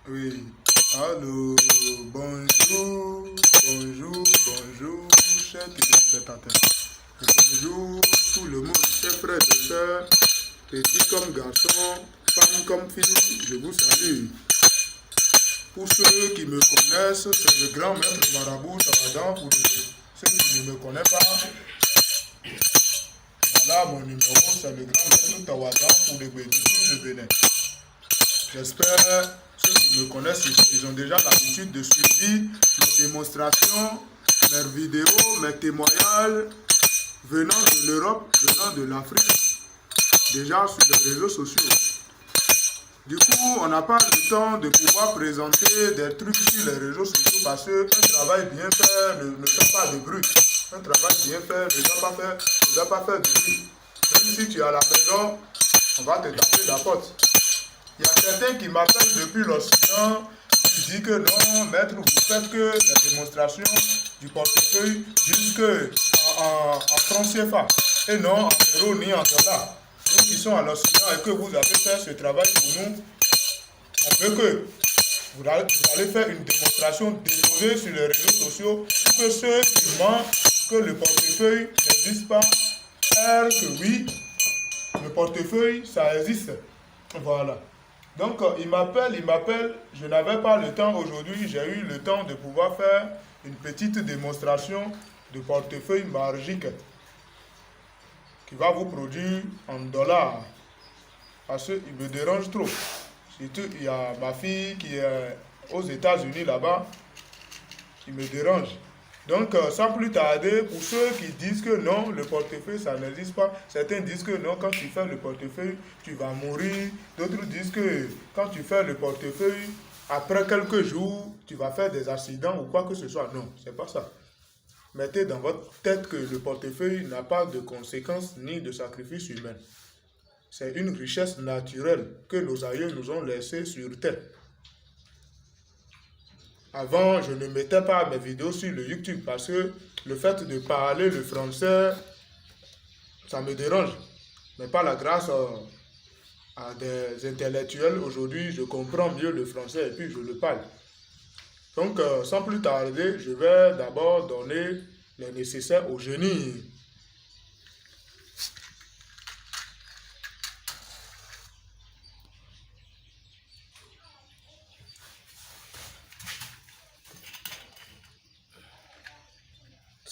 Oui. Allô, bonjour, bonjour, bonjour, chers téléspectateurs. Bonjour tout le monde, chers frères et sœurs, petits comme garçons, femmes comme filles, je vous salue. Pour ceux qui me connaissent, c'est le grand maître Marabout Savadan. Pour ceux qui ne me connaissent pas, voilà mon numéro, c'est le grand maître Tawadan pour le Bénin. J'espère ceux qui me connaissent, ils ont déjà l'habitude de suivre mes démonstrations, mes vidéos, mes témoignages venant de l'Europe, venant de l'Afrique, déjà sur les réseaux sociaux. Du coup, on n'a pas le temps de pouvoir présenter des trucs sur les réseaux sociaux parce qu'un travail bien fait ne fait pas de bruit. Un travail bien fait ne doit pas faire de bruit. Même si tu es à la maison, on va te taper la porte. Il y a certains qui m'appellent depuis l'Occident, qui disent que non, maître, vous faites que la démonstration du portefeuille jusque en francs CFA et non en euros ni en dollars. Nous qui sommes à l'Occident et que vous avez fait ce travail pour nous, on veut que vous allez faire une démonstration déposée sur les réseaux sociaux pour que ceux qui mentent que le portefeuille n'existe pas, que oui, le portefeuille, ça existe. Voilà. Donc, il m'appelle. Je n'avais pas le temps aujourd'hui. J'ai eu le temps de pouvoir faire une petite démonstration de portefeuille magique qui va vous produire en dollars. Parce qu'il me dérange trop. Surtout, il y a ma fille qui est aux États-Unis là-bas qui me dérange. Donc, sans plus tarder, pour ceux qui disent que non, le portefeuille, ça n'existe pas, certains disent que non, quand tu fais le portefeuille, tu vas mourir. D'autres disent que quand tu fais le portefeuille, après quelques jours, tu vas faire des accidents ou quoi que ce soit. Non, c'est pas ça. Mettez dans votre tête que le portefeuille n'a pas de conséquences ni de sacrifices humains. C'est une richesse naturelle que nos aïeux nous ont laissée sur terre. Avant, je ne mettais pas mes vidéos sur le YouTube parce que le fait de parler le français, ça me dérange. Mais par la grâce à des intellectuels, aujourd'hui, je comprends mieux le français et puis je le parle. Donc, sans plus tarder, je vais d'abord donner les nécessaires au génie.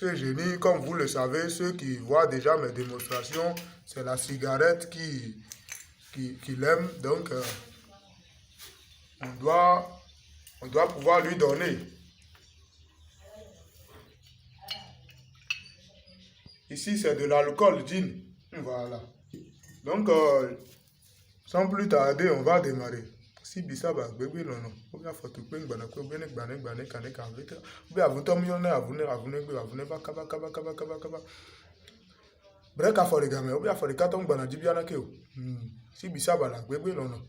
Ce génie, comme vous le savez, ceux qui voient déjà mes démonstrations, c'est la cigarette qui l'aime. Donc, on doit pouvoir lui donner. Ici, c'est de l'alcool, gin. Voilà. Donc, sans plus tarder, on va démarrer. Si bisaba bébé non non. Ou bien faut tuer ngana ko bene gbane kane ka vite. Ou bien vous tom yone avune ba kaba. Breka for the game. Ou bien for the carton gbana jibiana ke o. Si bisaba la bébé non non.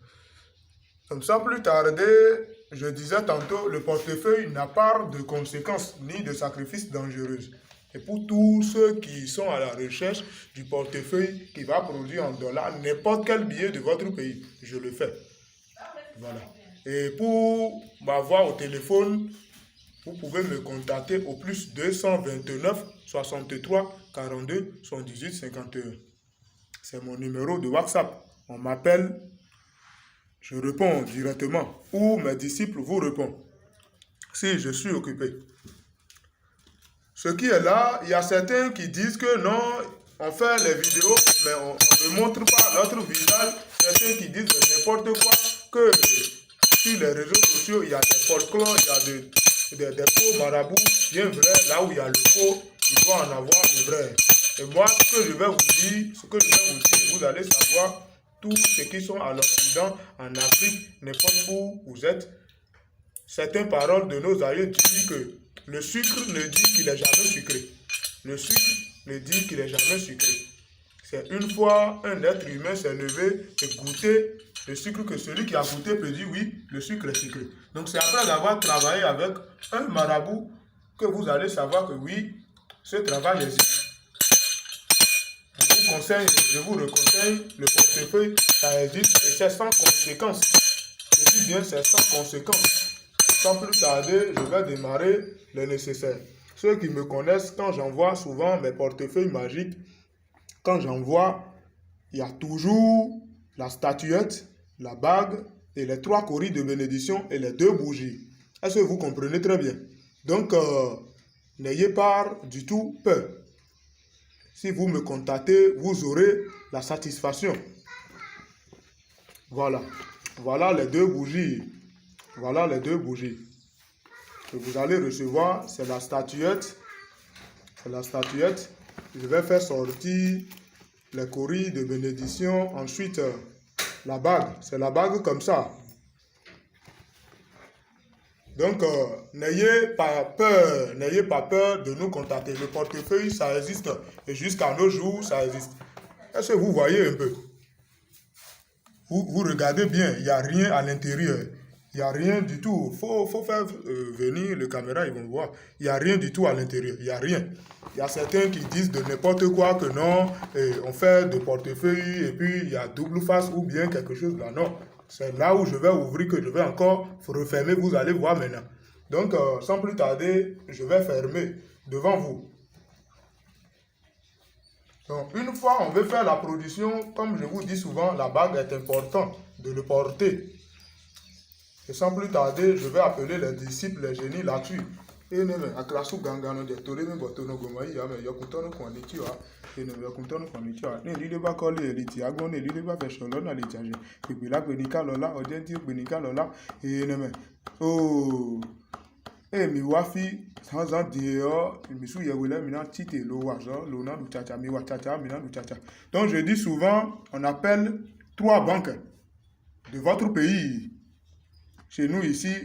Donc sans plus tarder, je disais tantôt, le portefeuille n'a pas de conséquences ni de sacrifices dangereux. Et pour tous ceux qui sont à la recherche du portefeuille qui va produire en dollars n'importe quel billet de votre pays, je le fais. Voilà. Et pour m'avoir au téléphone, vous pouvez me contacter au plus 229 63 42 78 51. C'est mon numéro de WhatsApp. On m'appelle, je réponds directement. Ou mes disciples vous répondent. Si je suis occupé. Ce qui est là, il y a certains qui disent que non, on fait les vidéos, mais on ne montre pas notre visage. Certains qui disent n'importe quoi, que sur les réseaux sociaux, il y a des folklores, il y a des faux marabouts, bien vrais, là où il y a le faux, il doit en avoir le vrai. Et moi, ce que je vais vous dire, vous allez savoir, tous ceux qui sont à l'Occident, en Afrique, n'importe où vous êtes, certaines paroles de nos aïeux disent que le sucre ne dit qu'il est jamais sucré. Le sucre ne dit qu'il est jamais sucré. C'est une fois un être humain s'est levé et goûté le sucre que celui qui a goûté peut dire oui, le sucre est sucré. Donc c'est après avoir travaillé avec un marabout que vous allez savoir que oui, ce travail existe. Je vous reconseille, le portefeuille, ça existe et c'est sans conséquence. C'est dis bien, c'est sans conséquence. Sans plus tarder, je vais démarrer le nécessaire. Ceux qui me connaissent, quand j'envoie souvent mes portefeuilles magiques, quand j'envoie, il y a toujours la statuette, la bague et les 3 coris de bénédiction et les 2 bougies. Est-ce que vous comprenez très bien? Donc, n'ayez pas du tout peur. Si vous me contactez, vous aurez la satisfaction. Voilà. Voilà les 2 bougies. Voilà les 2 bougies. Que vous allez recevoir, c'est la statuette. C'est la statuette. Je vais faire sortir les coris de bénédiction. Ensuite, la bague. C'est la bague comme ça. Donc, n'ayez pas peur de nous contacter. Le portefeuille, ça existe. Et jusqu'à nos jours, ça existe. Est-ce que vous voyez un peu? Vous regardez bien, il n'y a rien à l'intérieur. Il n'y a rien du tout. Faut faire venir le caméra, ils vont voir. Il n'y a rien du tout à l'intérieur. Il n'y a rien. Il y a certains qui disent de n'importe quoi que non, on fait de portefeuille et puis il y a double face ou bien quelque chose là. Non. C'est là où je vais ouvrir que je vais encore refermer. Vous allez voir maintenant. Donc, sans plus tarder, je vais fermer devant vous. Donc, une fois on veut faire la production, comme je vous dis souvent, la bague est important de le porter. Et sans plus tarder, je vais appeler les disciples, les génies là-dessus. Et ne me akrasu gangano de tole me botono gomai ya me yokutono kwanichiwa. Et ne me yokutono kwanichiwa. Ne lile ba kole eliti agon ne lile ba fesholo na litiaje. Pipila gbenika lola, odenti gbenika lola. Et ne me oh et mi wafi sans en dire mi sou yewele mina tite lo wazo lo na luchacha mi wachacha mina luchacha. Donc je dis souvent on appelle 3 banques de votre pays. Chez nous ici,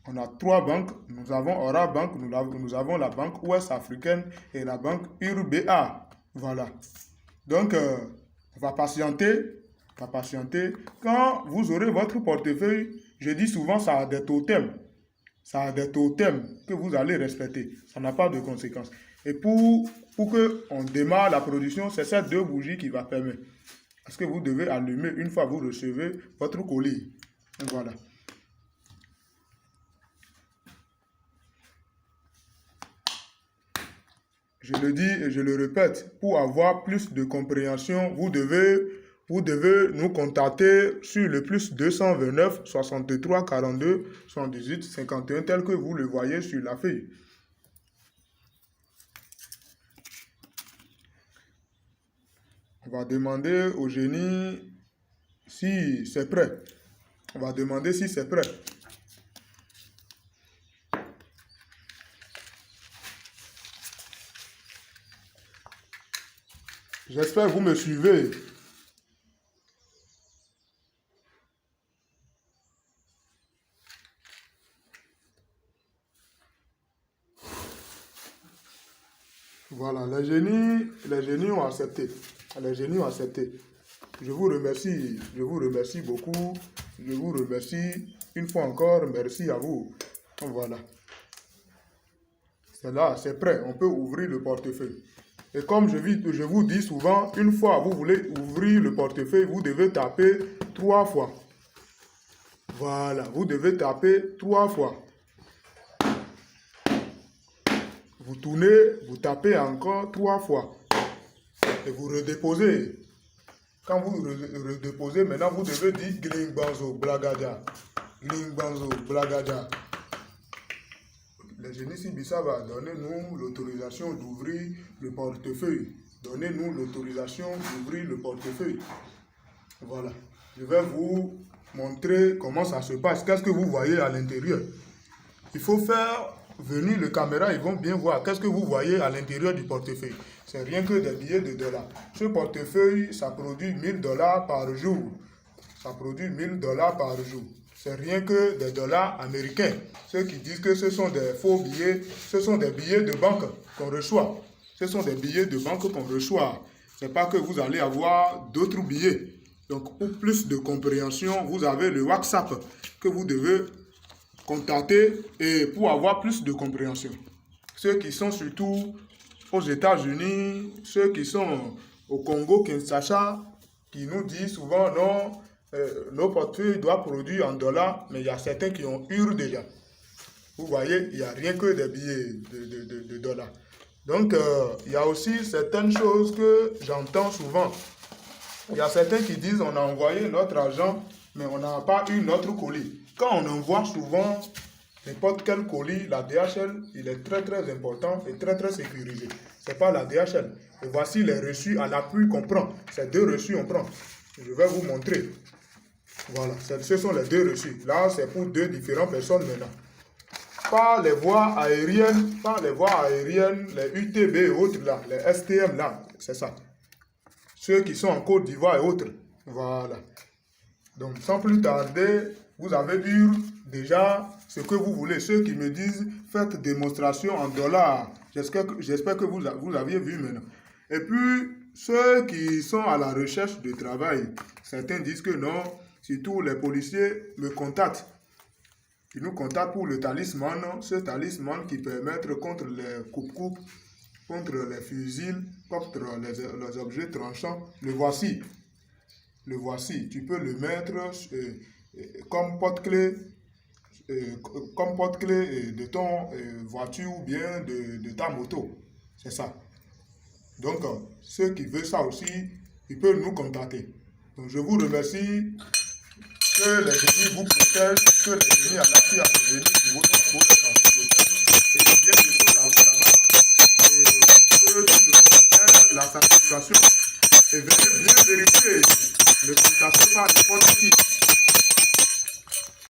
on a 3 banques. Nous avons Ora Bank, nous avons la banque ouest africaine et la banque URBA. Voilà. Donc, on va patienter. Quand vous aurez votre portefeuille, je dis souvent, ça a des totems. Ça a des totems que vous allez respecter. Ça n'a pas de conséquences. Et pour qu'on démarre la production, c'est ces 2 bougies qui va permettre. Parce que vous devez allumer une fois que vous recevez votre colis. Voilà. Je le dis et je le répète, pour avoir plus de compréhension, vous devez nous contacter sur le plus 229 63 42 78 51 tel que vous le voyez sur la feuille. On va demander au génie si c'est prêt. On va demander si c'est prêt. J'espère que vous me suivez. Voilà, les génies ont accepté. Les génies ont accepté. Je vous remercie beaucoup. Je vous remercie une fois encore. Merci à vous. Voilà. C'est là, c'est prêt. On peut ouvrir le portefeuille. Et comme je vous dis souvent, une fois vous voulez ouvrir le portefeuille, vous devez taper 3 fois. Voilà, vous devez taper 3 fois. Vous tournez, vous tapez encore 3 fois. Et vous redéposez. Quand vous redéposez, maintenant vous devez dire Gling Banzo Blagada. Gling Banzo Blagada. Le génie Sibissa va donner-nous l'autorisation d'ouvrir le portefeuille. Donnez-nous l'autorisation d'ouvrir le portefeuille. Voilà. Je vais vous montrer comment ça se passe. Qu'est-ce que vous voyez à l'intérieur? Il faut faire venir le caméra, ils vont bien voir. Qu'est-ce que vous voyez à l'intérieur du portefeuille? C'est rien que des billets de dollars. Ce portefeuille, ça produit 1000 $ par jour. Ça produit 1000 $ par jour. C'est rien que des dollars américains. Ceux qui disent que ce sont des faux billets, ce sont des billets de banque qu'on reçoit. Ce sont des billets de banque qu'on reçoit. Ce n'est pas que vous allez avoir d'autres billets. Donc, pour plus de compréhension, vous avez le WhatsApp que vous devez contacter et pour avoir plus de compréhension. Ceux qui sont surtout aux États-Unis, ceux qui sont au Congo, Kinshasa, qui nous disent souvent non, nos portefeuilles doivent produire en dollars, mais il y a certains qui ont eu déjà. Vous voyez, il n'y a rien que des billets de dollars. Donc, il y a aussi certaines choses que j'entends souvent. Il y a certains qui disent on a envoyé notre argent, mais on n'a pas eu notre colis. Quand on envoie souvent n'importe quel colis, la DHL, il est très très important et très très sécurisé. Ce n'est pas la DHL. Et voici les reçus à l'appui qu'on prend. Ces deux reçus on prend. Je vais vous montrer. Voilà, ce sont les deux reçus. Là, c'est pour deux différentes personnes maintenant. Par les voies aériennes, les UTB et autres là, les STM là, c'est ça. Ceux qui sont en Côte d'Ivoire et autres. Voilà. Donc, sans plus tarder, vous avez eu déjà ce que vous voulez. Ceux qui me disent, faites démonstration en dollars. J'espère que vous aviez vu maintenant. Et puis, ceux qui sont à la recherche de travail, certains disent que non, surtout les policiers me contactent. Ils nous contactent pour le talisman, ce talisman qui permet contre les coupe-coupes, contre les fusils, contre les objets tranchants. Le voici. Le voici. Tu peux le mettre comme porte-clés de ton voiture ou bien de ta moto. C'est ça. Donc, ceux qui veulent ça aussi, ils peuvent nous contacter. Donc, je vous remercie. Que les génies vous protègent, que les génies adaptent à venir pour votre santé.